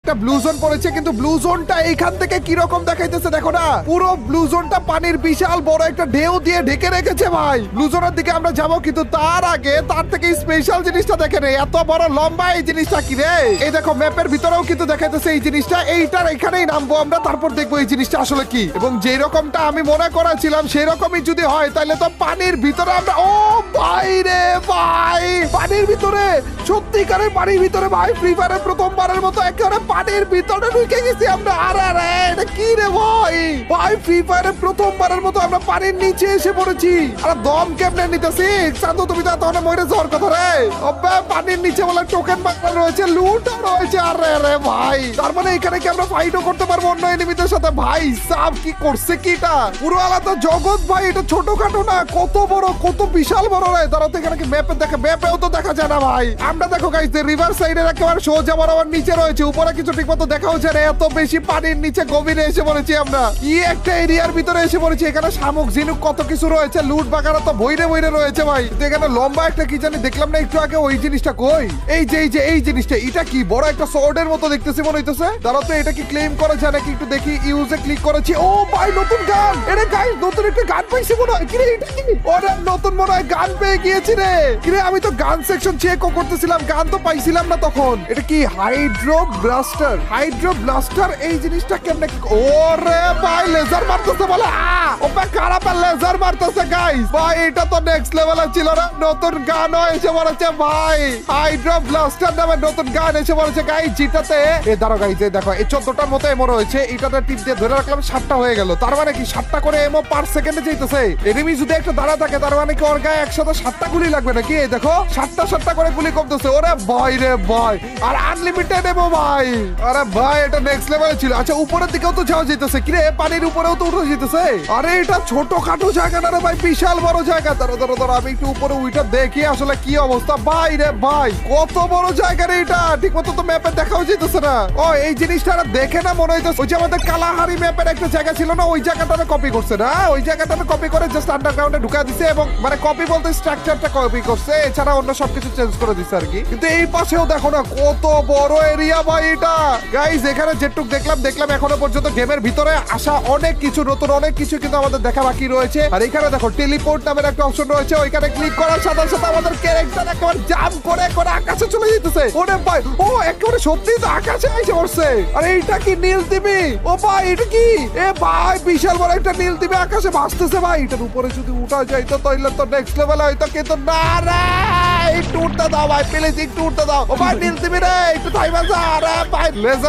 একটা blue zone পড়েছে, কিন্তু ব্লু জোনটা এইখান থেকে কি রকম দেখাইতেছে দেখো না, পুরো ব্লু জোনটা পানির বিশাল বড় একটা ঢেউ দিয়ে ঢেকে রেখেছে ভাই। ব্লু জোনের দিকে আমরা যাবো, কিন্তু তার আগে তার থেকে স্পেশাল জিনিসটা দেখে নেই। এত বড় লম্বা এই জিনিসটা কি রে, এই দেখো ম্যাপের ভিতরেও কিন্তু দেখাইতেছে এই জিনিসটা। এইটার এখানেই নামবো আমরা, তারপর দেখবো এই জিনিসটা আসলে কি, এবং যে রকমটা আমি মনে করেছিলাম সেরকমই যদি হয় তাহলে তো পানির ভিতরে আমরা, ও ভাই রে ভাই, পানির ভিতরে, সত্যিকারের পানির ভিতরে ভাই, ফ্রি ফায়ারের প্রথমবারের মতো একেবারে পানির ভিতরে ঢুকে গেছি আমরা। আরে আরে এটা কি রে ভাই, ভাই ফ্রি ফায়ারের প্রথমবারের মতো আমরা পানির নিচে এসে পড়েছি। আর দম কেমনে নিতেছি চাঁদু, তুমি তো তখন মরে যাওয়ার কথা রে। অবে পানির নিচে বলে টোকেন বাংলা রয়েছে, লুটও রয়েছে। আরে আরে ভাই, তার মানে এখানে কি আমরা ফাইটও করতে পারবো অন্য এনিমিদের সাথে? ভাই সাব কি করছে কি এটা, পুরো আলাদা জগৎ ভাই, এটা ছোটখাটো না, কত বড়, কত বিশাল বড় রে। তারাও তো এখানে কি ম্যাপে দেখা, ম্যাপেও তো দেখা যায় না ভাই। আমরা দেখো গাইস রিভার সাইডের একেবারে সোজা বরাবর নিচে রয়েছে, উপরে কিছু ঠিক মতো দেখা হচ্ছে না, এত বেশি পানির নিচে গভীরে এসে পড়েছি আমরা। কি একটা এরিয়ার ভিতরে এসে পড়েছি, এখানে শামুক ঝিনুক কত কিছু রয়েছে, লুট বাগারা তো বইরে বইরে রয়েছে ভাই। তো এখানে লম্বা একটা কি জানি দেখলাম না একটু আগে, ওই জিনিসটা কই? এই যে এই জিনিসটা, এটা কি বড় একটা সোর্ডের মতো দেখতেছি মনে হইতেছে। তারা তো এটা কি ক্লেম করা যায় নাকি একটু দেখি। ইউজে ক্লিক করেছি, ও ভাই নতুন গান, এটা গাইস নতুন একটা গান পাইছি মনে হয়। কিরে এটা কি, ওরে নতুন মনে হয় গান পেয়ে গিয়েছি রে। কিরে আমি তো গান সেকশন চেকও করতেছিলাম, গান তো পাইছিলাম না তখন। এটা কি হাইড্রো ব্লাস্টার, হাইড্রো ব্লাস্টার, এই জিনিসটা কেমনে? ওরে ভাই লেজার মারতেছে বলে, ওপে খারাপ লেজার মারতেছে গাইস। ভাই এটা তো নেক্সট লেভেলে ছিল না, নতুন গানও এসে পড়েছে ভাই। হাইড্রো ব্লাস্টার নামে নতুন গান এসে পড়েছে গাইস, যেটাতে এ দাঁড়ো গাইস, এই দেখো এই 14টার মতো এমো রয়েছে, এটাতে টিপ দিয়ে ধরে রাখলাম 7টা হয়ে গেল। তার মানে কি 7টা করে এমো পার সেকেন্ডে যাইতেছে। এনিমি যদি একটা দাঁড়া থাকে তার মানে কি ওর গায়ে একসাথে 7টা গুলি লাগবে নাকি? এই দেখো 7টা করে গুলি কমতেছে। ওরে ভাই রে ভাই, আর আনলিমিটেড এমো ভাই। আরে ভাই এটা নেক্সট লেভেলে ছিল। আচ্ছা উপরের দিকেও তো যাওয়া যেতেছে, কিরে পানির উপরেও তো উঠে যেতেছে। আরে এটা ছোটখাটো জায়গা না রে ভাই, বিশাল বড় জায়গা। ধরো আমি একটু উপরে উইটা দেখি আসলে কি অবস্থা। ভাই রে ভাই কত বড় জায়গা রে এটা, ঠিক মতো তো ম্যাপে দেখাও যেতেছে না। ও এই জিনিসটা দেখে না মনে হইতেছে ওই যে আমাদের কালাহারি ম্যাপের একটা জায়গা ছিল না, ওই জায়গাটা কপি করছে না, ওই জায়গাটা কপি করে জাস্ট আন্ডারগ্রাউন্ডে ঢুকা দিছে, এবং মানে কপি বলতে স্ট্রাকচারটা কপি করছে, এছাড়া অন্য সবকিছু চেঞ্জ করে দিছে আর কি। কিন্তু এই পাশেও দেখো না কত বড় এরিয়া ভাই এটা। গাইস এখানে যেটুক দেখলাম এখনো পর্যন্ত গেমের ভিতরে আসা অনেক কিছু, নতুন অনেক কিছু কিন্তু আমাদের দেখা বাকি রয়েছে। আর এখানে দেখো টেলিপোর্ট নামের একটা অপশন রয়েছে, ওইখানে ক্লিক করার সাথে সাথে আমাদের ক্যারেক্টার একেবারে জাম্প করে করে আকাশে চলে যেতেছে। ওরে ভাই ও একেবারে সত্যি তো আকাশে এসে পড়ছে। আরে এইটা কি নীল টিভি? ও ভাই এটা কি, এ ভাই বিশাল বড় একটা নীল টিভি আকাশে ভাসতেছে ভাই। এটার উপরে যদি উঠা যায় তো তাইলে তো নেক্সট লেভেল হয়তো, কিন্তু না রে একটু উঠতে দাও ভাই, প্লিজ একটু উঠতে দাও। ও ভাই নীল টিভি রে একটু থাইমা যা। আরে ভাই লেজার